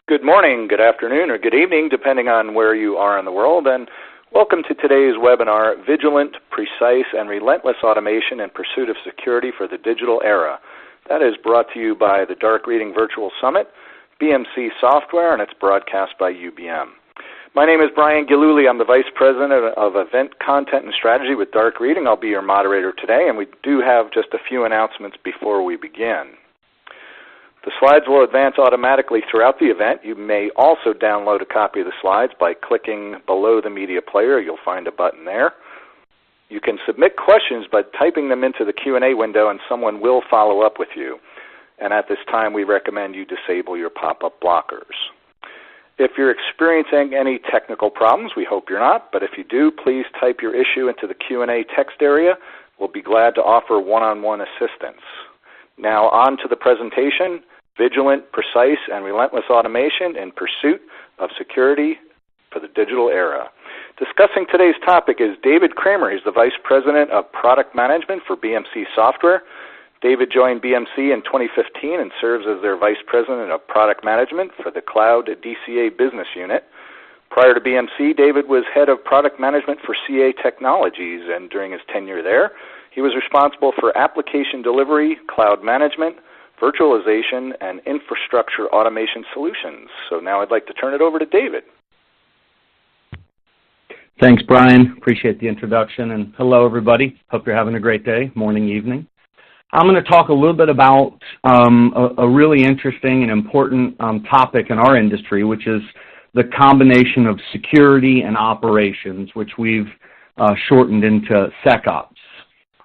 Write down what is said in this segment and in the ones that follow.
Good morning, good afternoon, or good evening, depending on where you are in the world, and welcome to today's webinar, Vigilant, Precise, and Relentless Automation in Pursuit of Security for the Digital Era. That is brought to you by the Dark Reading Virtual Summit, BMC Software, and it's broadcast by UBM. My name is Brian Gillooly. I'm the Vice President of Event Content and Strategy with Dark Reading. I'll be your moderator today, and we do have just a few announcements before we begin. The slides will advance automatically throughout the event. You may also download a copy of the slides by clicking below the media player. You'll find a button there. You can submit questions by typing them into the Q&A window, and someone will follow up with you. And at this time, we recommend you disable your pop-up blockers. If you're experiencing any technical problems, we hope you're not, but if you do, please type your issue into the Q&A text area. We'll be glad to offer one-on-one assistance. Now on to the presentation. Vigilant, Precise, and Relentless Automation in Pursuit of Security for the Digital Era. Discussing today's topic is David Cramer. He's the Vice President of Product Management for BMC Software. David joined BMC in 2015 and serves as their Vice President of Product Management for the Cloud DCA Business Unit. Prior to BMC, David was Head of Product Management for CA Technologies, and during his tenure there, he was responsible for application delivery, cloud management, virtualization, and infrastructure automation solutions. So now I'd like to turn it over to David. Thanks, Brian. Appreciate the introduction. And hello, everybody. Hope you're having a great day, morning, evening. I'm going to talk a little bit about a really interesting and important topic in our industry, which is the combination of security and operations, which we've shortened into SecOps.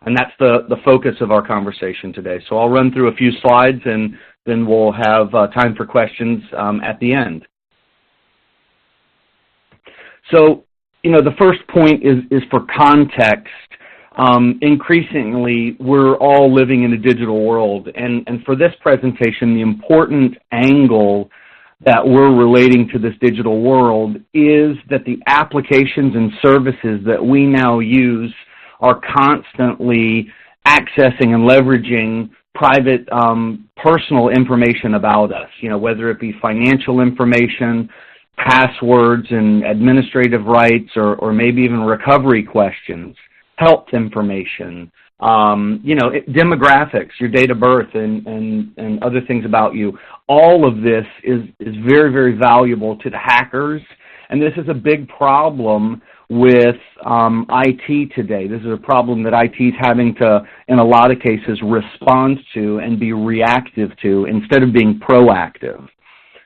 And that's the focus of our conversation today. So I'll run through a few slides, and then we'll have time for questions at the end. So, the first point is for context. Increasingly, we're all living in a digital world. And for this presentation, the important angle that we're relating to this digital world is that the applications and services that we now use are constantly accessing and leveraging private personal information about us, whether it be financial information, passwords and administrative rights, or maybe even recovery questions, health information, demographics, your date of birth, and other things about you. All of this is very, very valuable to the hackers, and this is a big problem with IT today. This is a problem that IT is having to, in a lot of cases, respond to and be reactive to instead of being proactive.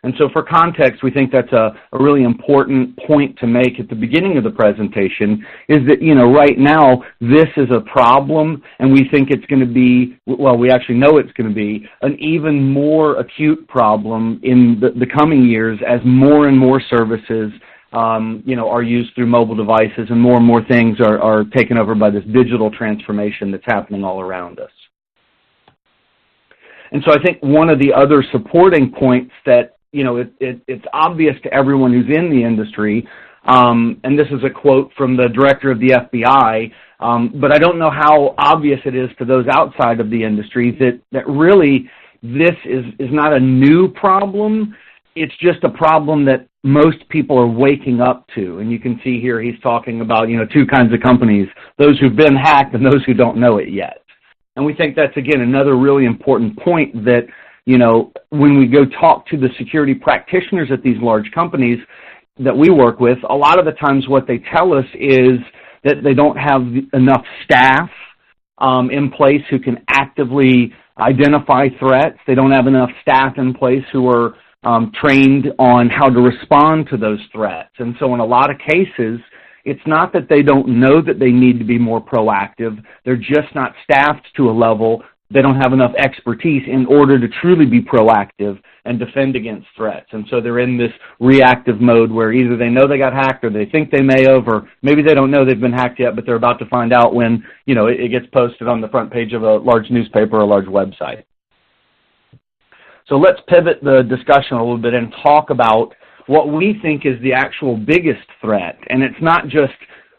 And so for context, we think that's a really important point to make at the beginning of the presentation, is that, right now, this is a problem, and we think it's going to be, well, we actually know it's going to be an even more acute problem in the coming years as more and more services are used through mobile devices, and more things are taken over by this digital transformation that's happening all around us. And so I think one of the other supporting points that, it's obvious to everyone who's in the industry, and this is a quote from the director of the FBI, but I don't know how obvious it is to those outside of the industry that really this is not a new problem. It's just a problem that most people are waking up to. And you can see here he's talking about, two kinds of companies, those who've been hacked and those who don't know it yet. And we think that's, again, another really important point that, when we go talk to the security practitioners at these large companies that we work with, a lot of the times what they tell us is that they don't have enough staff in place who can actively identify threats. They don't have enough staff in place who are trained on how to respond to those threats. And so in a lot of cases, it's not that they don't know that they need to be more proactive. They're just not staffed to a level. They don't have enough expertise in order to truly be proactive and defend against threats. And so they're in this reactive mode where either they know they got hacked or they think they may have, or maybe they don't know they've been hacked yet, but they're about to find out when, it gets posted on the front page of a large newspaper or a large website. So let's pivot the discussion a little bit and talk about what we think is the actual biggest threat. And it's not just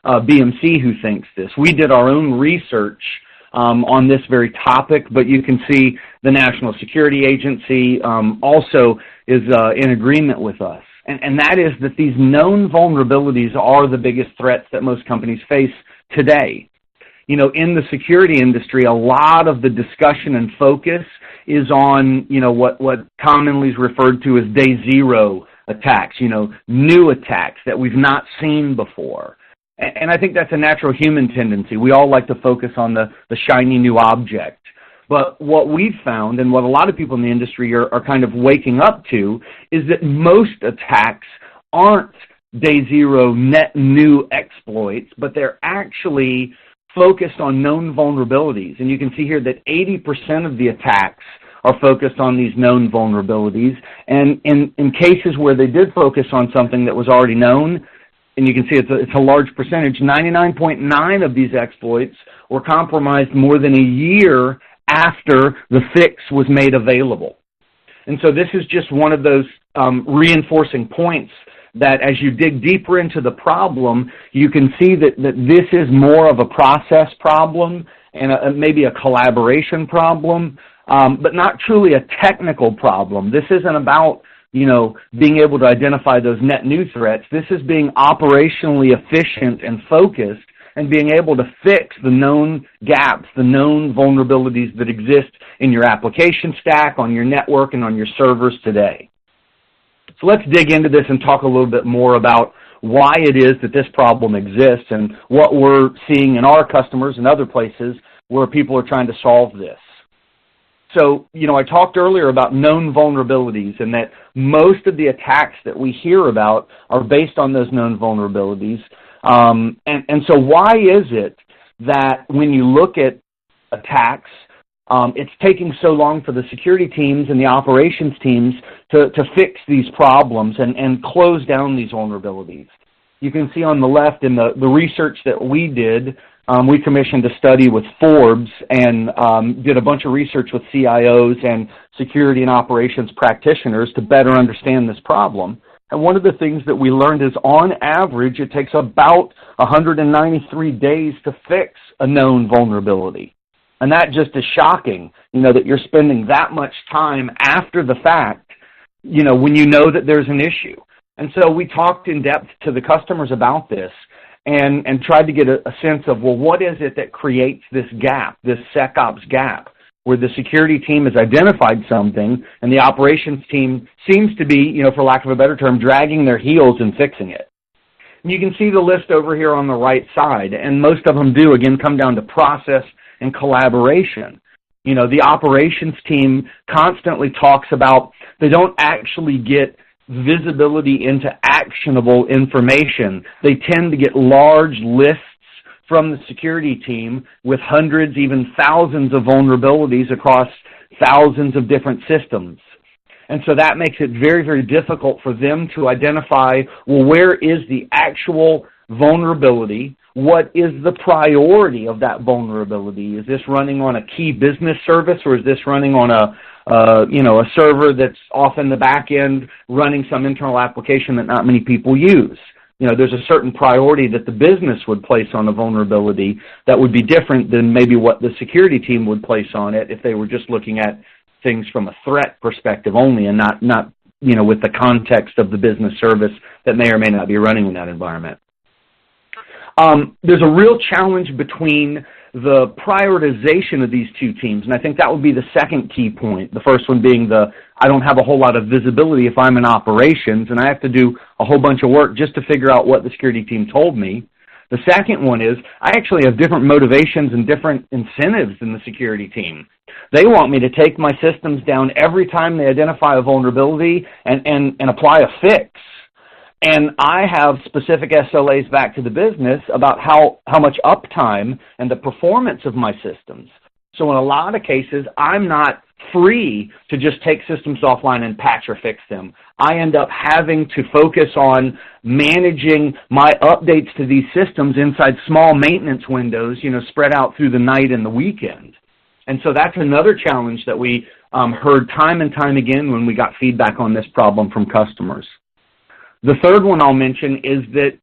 BMC who thinks this. We did our own research on this very topic, but you can see the National Security Agency also is in agreement with us. And that is that these known vulnerabilities are the biggest threats that most companies face today. You know, in the security industry, a lot of the discussion and focus is on, you know, what commonly is referred to as day zero attacks, you know, new attacks that we've not seen before. And I think that's a natural human tendency. We all like to focus on the shiny new object. But what we've found, and what a lot of people in the industry are kind of waking up to, is that most attacks aren't day zero net new exploits, but they're actually focused on known vulnerabilities. And you can see here that 80% of the attacks are focused on these known vulnerabilities. And in cases where they did focus on something that was already known, and you can see it's a large percentage, 99.9% of these exploits were compromised more than a year after the fix was made available. And so this is just one of those reinforcing points that as you dig deeper into the problem, you can see that this is more of a process problem and maybe a collaboration problem, but not truly a technical problem. This isn't about, you know, being able to identify those net new threats. This is being operationally efficient and focused and being able to fix the known gaps, the known vulnerabilities that exist in your application stack, on your network, and on your servers today. So let's dig into this and talk a little bit more about why it is that this problem exists and what we're seeing in our customers and other places where people are trying to solve this. So, you know, I talked earlier about known vulnerabilities and that most of the attacks that we hear about are based on those known vulnerabilities. And so why is it that when you look at attacks, it's taking so long for the security teams and the operations teams to fix these problems and close down these vulnerabilities? You can see on the left in the research that we did, we commissioned a study with Forbes and did a bunch of research with CIOs and security and operations practitioners to better understand this problem. And one of the things that we learned is on average, it takes about 193 days to fix a known vulnerability. And that just is shocking, you know, that you're spending that much time after the fact, you know, when you know that there's an issue. And so we talked in depth to the customers about this and tried to get a sense of, well, what is it that creates this gap, this SecOps gap, where the security team has identified something and the operations team seems to be, you know, for lack of a better term, dragging their heels and fixing it. And you can see the list over here on the right side, and most of them do, again, come down to process and collaboration. You know, the operations team constantly talks about they don't actually get visibility into actionable information. They tend to get large lists from the security team with hundreds, even thousands of vulnerabilities across thousands of different systems. And so that makes it very, very difficult for them to identify, well, where is the actual vulnerability? What is the priority of that vulnerability? Is this running on a key business service, or is this running on a server that's off in the back end running some internal application that not many people use? You know, there's a certain priority that the business would place on a vulnerability that would be different than maybe what the security team would place on it if they were just looking at things from a threat perspective only and not you know, with the context of the business service that may or may not be running in that environment. There's a real challenge between the prioritization of these two teams, and I think that would be the second key point. The first one being I don't have a whole lot of visibility if I'm in operations, and I have to do a whole bunch of work just to figure out what the security team told me. The second one is I actually have different motivations and different incentives than the security team. They want me to take my systems down every time they identify a vulnerability and apply a fix. And I have specific SLAs back to the business about how much uptime and the performance of my systems. So in a lot of cases, I'm not free to just take systems offline and patch or fix them. I end up having to focus on managing my updates to these systems inside small maintenance windows, you know, spread out through the night and the weekend. And so that's another challenge that we heard time and time again when we got feedback on this problem from customers. The third one I'll mention is that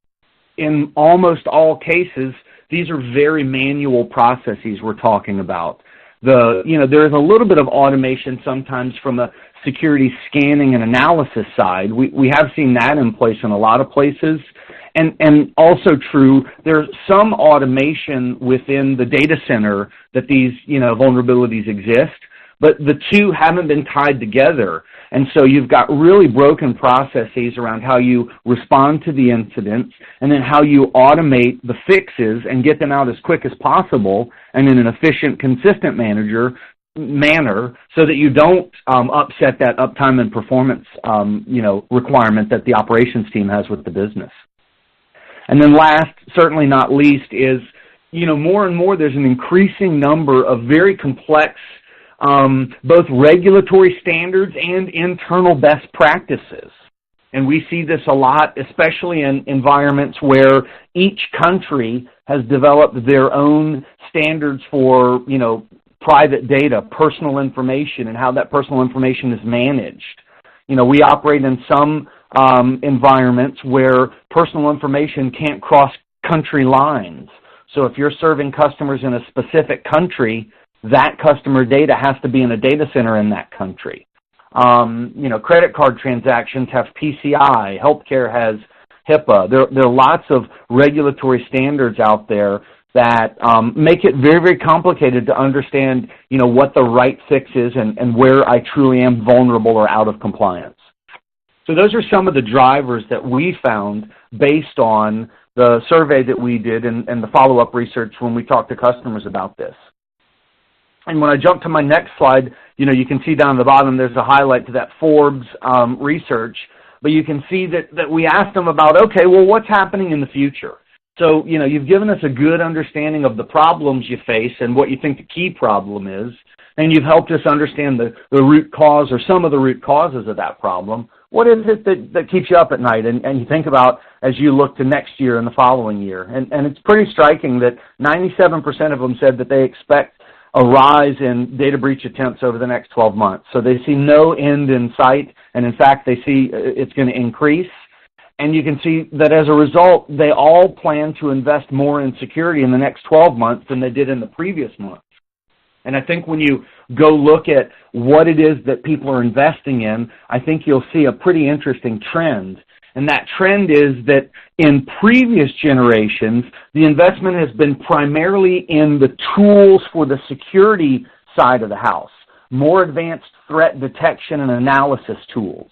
in almost all cases, these are very manual processes we're talking about. There is a little bit of automation sometimes from a security scanning and analysis side. We have seen that in place in a lot of places. And also true, there's some automation within the data center that these, vulnerabilities exist, but the two haven't been tied together. And so you've got really broken processes around how you respond to the incidents and then how you automate the fixes and get them out as quick as possible and in an efficient, consistent manner so that you don't upset that uptime and performance, requirement that the operations team has with the business. And then last, certainly not least, is, more and more there's an increasing number of very complex both regulatory standards and internal best practices. And we see this a lot, especially in environments where each country has developed their own standards for, private data, personal information, and how that personal information is managed. We operate in some environments where personal information can't cross country lines. So if you're serving customers in a specific country, that customer data has to be in a data center in that country. Credit card transactions have PCI, healthcare has HIPAA. There are lots of regulatory standards out there that make it very, very complicated to understand, what the right fix is and where I truly am vulnerable or out of compliance. So those are some of the drivers that we found based on the survey that we did and the follow-up research when we talked to customers about this. And when I jump to my next slide, you can see down at the bottom there's a highlight to that Forbes research, but you can see that we asked them about, okay, well, what's happening in the future? So, you've given us a good understanding of the problems you face and what you think the key problem is, and you've helped us understand the root cause or some of the root causes of that problem. What is it that keeps you up at night and you think about as you look to next year and the following year? And it's pretty striking that 97% of them said that they expect a rise in data breach attempts over the next 12 months. So they see no end in sight, and in fact, they see it's going to increase. And you can see that as a result, they all plan to invest more in security in the next 12 months than they did in the previous months. And I think when you go look at what it is that people are investing in, I think you'll see a pretty interesting trend. And that trend is that in previous generations, the investment has been primarily in the tools for the security side of the house, more advanced threat detection and analysis tools.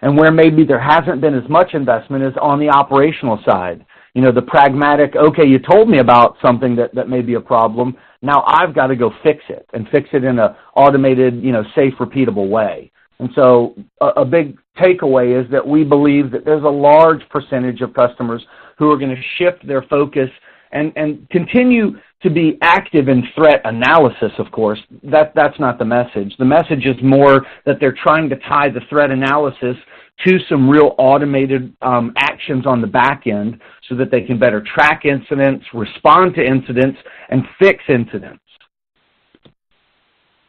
And where maybe there hasn't been as much investment is on the operational side. The pragmatic, okay, you told me about something that may be a problem, now I've got to go fix it, and fix it in an automated, safe, repeatable way. And so a big takeaway is that we believe that there's a large percentage of customers who are going to shift their focus and continue to be active in threat analysis, of course. That's not the message. The message is more that they're trying to tie the threat analysis to some real automated actions on the back end so that they can better track incidents, respond to incidents, and fix incidents.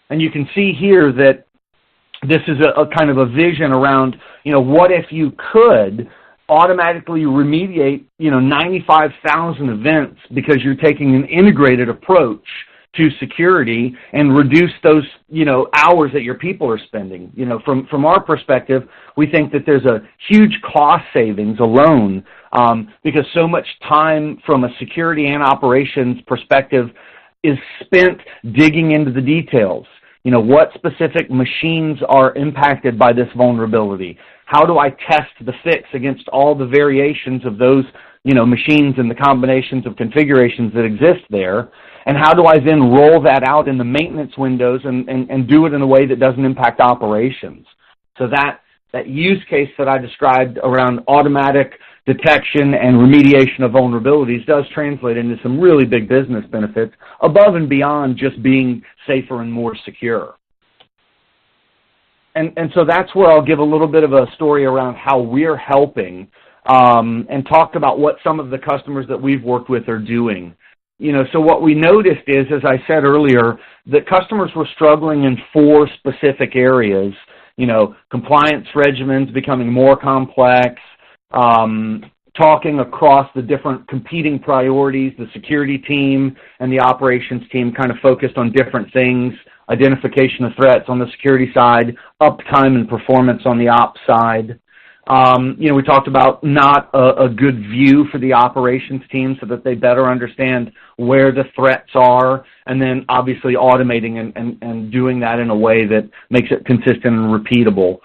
And you can see here that this is a kind of a vision around, what if you could automatically remediate, 95,000 events because you're taking an integrated approach to security and reduce those, hours that your people are spending. From our perspective, we think that there's a huge cost savings alone because so much time from a security and operations perspective is spent digging into the details. What specific machines are impacted by this vulnerability? How do I test the fix against all the variations of those, machines and the combinations of configurations that exist there? And how do I then roll that out in the maintenance windows and do it in a way that doesn't impact operations? So that use case that I described around automatic detection and remediation of vulnerabilities does translate into some really big business benefits above and beyond just being safer and more secure. And so that's where I'll give a little bit of a story around how we're helping and talk about what some of the customers that we've worked with are doing. So what we noticed is, as I said earlier, that customers were struggling in 4 specific areas. Compliance regimens becoming more complex, talking across the different competing priorities. The security team and the operations team kind of focused on different things: identification of threats on the security side, uptime and performance on the ops side. We talked about not a good view for the operations team so that they better understand where the threats are, and then obviously automating and doing that in a way that makes it consistent and repeatable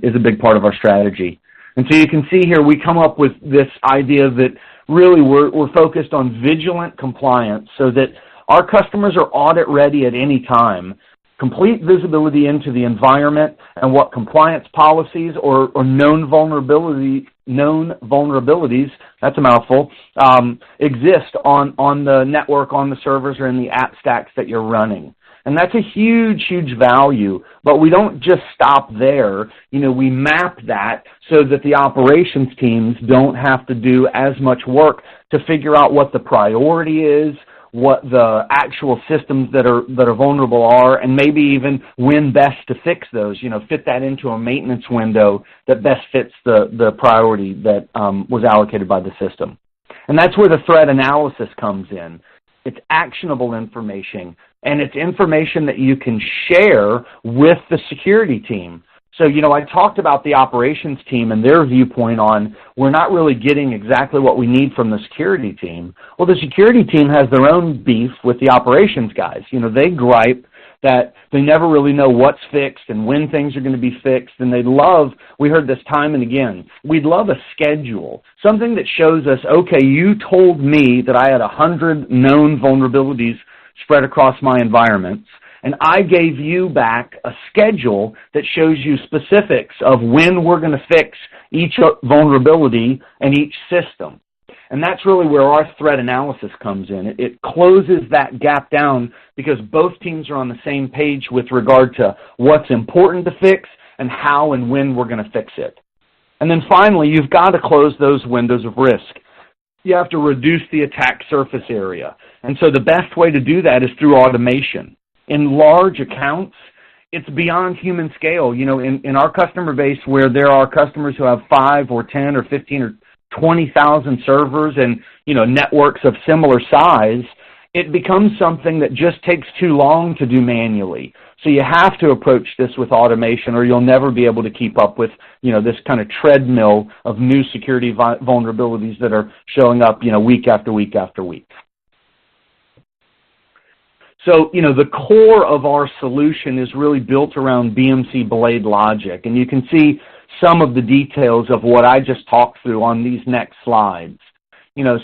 is a big part of our strategy. And so you can see here we come up with this idea that really we're focused on vigilant compliance so that our customers are audit ready at any time. Complete visibility into the environment and what compliance policies or known vulnerabilities, that's a mouthful, exist on the network, on the servers, or in the app stacks that you're running. And that's a huge, huge value, but we don't just stop there. We map that so that the operations teams don't have to do as much work to figure out what the priority is, what the actual systems that are vulnerable are, and maybe even when best to fix those, fit that into a maintenance window that best fits the priority that was allocated by the system. And that's where the threat analysis comes in. It's actionable information, and it's information that you can share with the security team. So, I talked about the operations team and their viewpoint on we're not really getting exactly what we need from the security team. Well, the security team has their own beef with the operations guys. They gripe that they never really know what's fixed and when things are going to be fixed, and we heard this time and again, we'd love a schedule, something that shows us, okay, you told me that I had 100 known vulnerabilities spread across my environments, and I gave you back a schedule that shows you specifics of when we're going to fix each vulnerability and each system. And that's really where our threat analysis comes in. It closes that gap down because both teams are on the same page with regard to what's important to fix and how and when we're going to fix it. And then finally, you've got to close those windows of risk. You have to reduce the attack surface area. And so the best way to do that is through automation. In large accounts, it's beyond human scale. In our customer base where there are customers who have 5 or 10 or 15 or 20,000 servers and, networks of similar size, it becomes something that just takes too long to do manually. So you have to approach this with automation or you'll never be able to keep up with, this kind of treadmill of new security vulnerabilities that are showing up, week after week after week. So, the core of our solution is really built around BMC Blade logic, and you can see some of the details of what I just talked through on these next slides.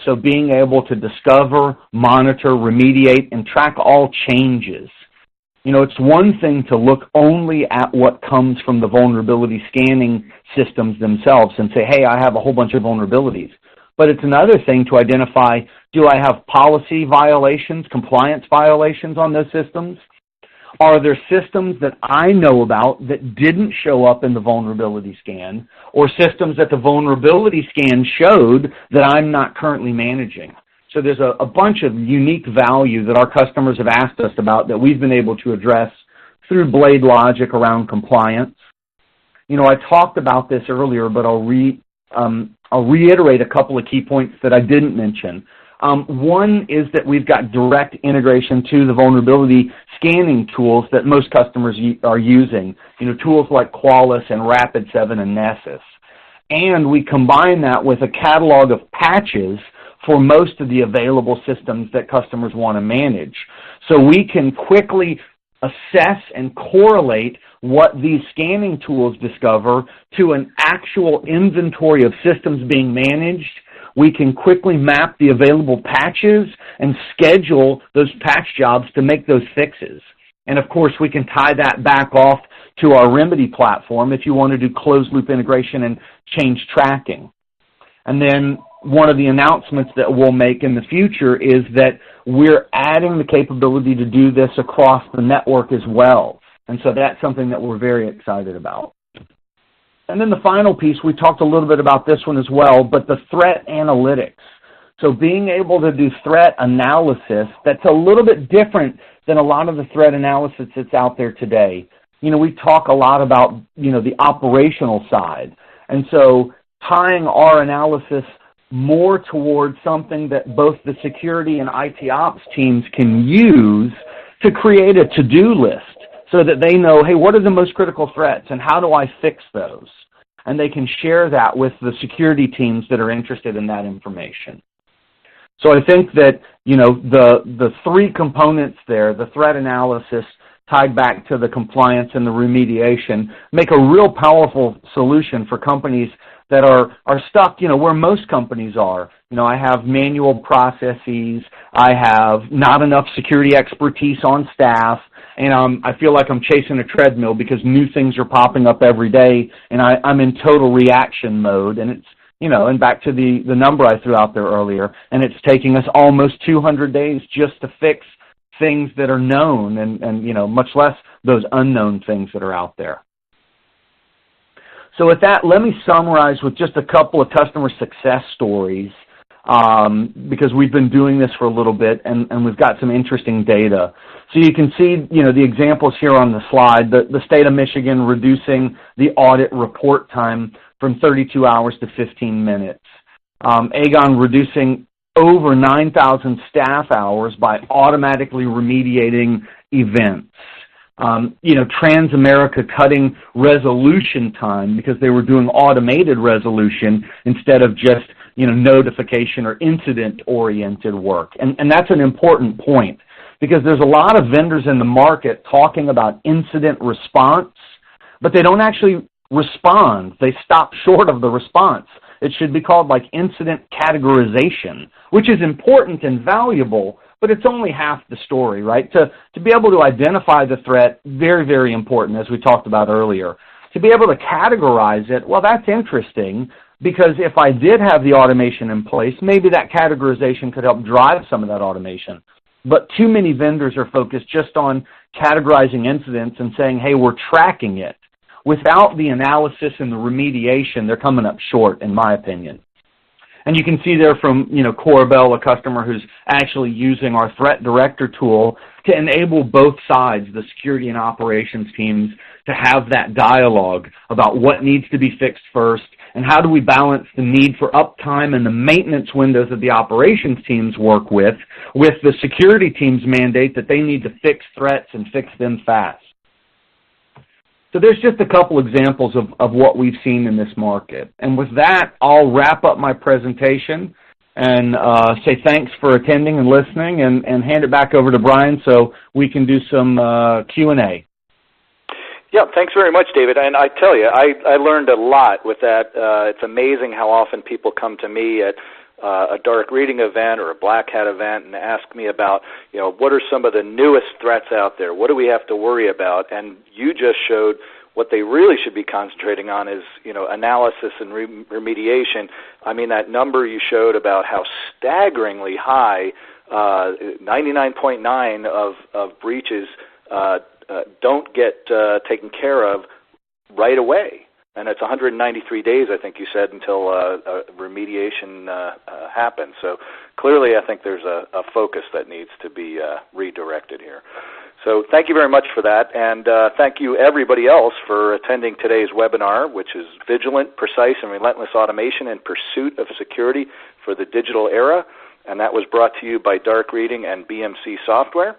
So being able to discover, monitor, remediate, and track all changes. It's one thing to look only at what comes from the vulnerability scanning systems themselves and say, hey, I have a whole bunch of vulnerabilities. But it's another thing to identify, do I have policy violations, compliance violations on those systems? Are there systems that I know about that didn't show up in the vulnerability scan, or systems that the vulnerability scan showed that I'm not currently managing? So there's a bunch of unique value that our customers have asked us about that we've been able to address through Blade logic around compliance. I talked about this earlier, but I'll reiterate a couple of key points that I didn't mention. One is that we've got direct integration to the vulnerability scanning tools that most customers are using, tools like Qualys and Rapid7 and Nessus. And we combine that with a catalog of patches for most of the available systems that customers want to manage. So we can quickly assess and correlate what these scanning tools discover to an actual inventory of systems being managed. We can quickly map the available patches and schedule those patch jobs to make those fixes. And of course, we can tie that back off to our Remedy platform if you want to do closed-loop integration and change tracking. And then one of the announcements that we'll make in the future is that we're adding the capability to do this across the network as well. And so that's something that we're very excited about. And then the final piece, we talked a little bit about this one as well, but the threat analytics. So being able to do threat analysis that's a little bit different than a lot of the threat analysis that's out there today. We talk a lot about, the operational side. And so tying our analysis more towards something that both the security and IT ops teams can use to create a to-do list so that they know, hey, what are the most critical threats and how do I fix those? And they can share that with the security teams that are interested in that information. So I think that, the three components there, the threat analysis tied back to the compliance and the remediation, make a real powerful solution for companies that are stuck, where most companies are. I have manual processes, I have not enough security expertise on staff, and I feel like I'm chasing a treadmill because new things are popping up every day, and I'm in total reaction mode, and it's, and back to the number I threw out there earlier, and it's taking us almost 200 days just to fix things that are known and much less those unknown things that are out there. So with that, let me summarize with just a couple of customer success stories because we've been doing this for a little bit and we've got some interesting data. So you can see, the examples here on the slide, the state of Michigan reducing the audit report time from 32 hours to 15 minutes. Aegon reducing over 9,000 staff hours by automatically remediating events. Transamerica cutting resolution time because they were doing automated resolution instead of just, notification or incident-oriented work. And that's an important point because there's a lot of vendors in the market talking about incident response, but they don't actually respond. They stop short of the response. It should be called like incident categorization, which is important and valuable, but it's only half the story, right? To be able to identify the threat, very, very important, as we talked about earlier. To be able to categorize it, well, that's interesting, because if I did have the automation in place, maybe that categorization could help drive some of that automation. But too many vendors are focused just on categorizing incidents and saying, hey, we're tracking it. Without the analysis and the remediation, they're coming up short, in my opinion. And you can see there from, Corbell, a customer who's actually using our Threat Director tool to enable both sides, the security and operations teams, to have that dialogue about what needs to be fixed first and how do we balance the need for uptime and the maintenance windows that the operations teams work with the security teams' mandate that they need to fix threats and fix them fast. So there's just a couple examples of what we've seen in this market. And with that, I'll wrap up my presentation and say thanks for attending and listening and hand it back over to Brian so we can do some Q&A. Yeah, thanks very much, David. And I tell you, I learned a lot with that. It's amazing how often people come to me at a dark reading event or a black hat event and ask me about, what are some of the newest threats out there? What do we have to worry about? And you just showed what they really should be concentrating on is, analysis and remediation. I mean, that number you showed about how staggeringly high 99.9 of breaches don't get taken care of right away. And it's 193 days, I think you said, until remediation happens. So clearly I think there's a focus that needs to be redirected here. So thank you very much for that, and thank you everybody else for attending today's webinar, which is Vigilant, Precise, and Relentless Automation in Pursuit of Security for the Digital Era, and that was brought to you by Dark Reading and BMC Software.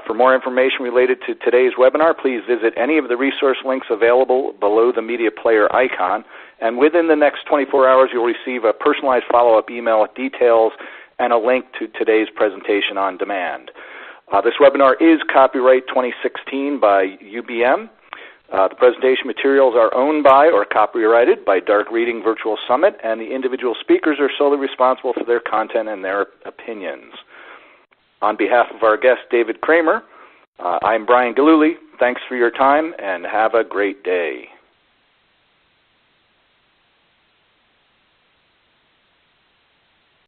For more information related to today's webinar, please visit any of the resource links available below the media player icon. And within the next 24 hours, you'll receive a personalized follow-up email with details and a link to today's presentation on demand. This webinar is copyright 2016 by UBM. The presentation materials are owned by or copyrighted by Dark Reading Virtual Summit, and the individual speakers are solely responsible for their content and their opinions. On behalf of our guest, David Cramer, I'm Brian Gillooly. Thanks for your time, and have a great day.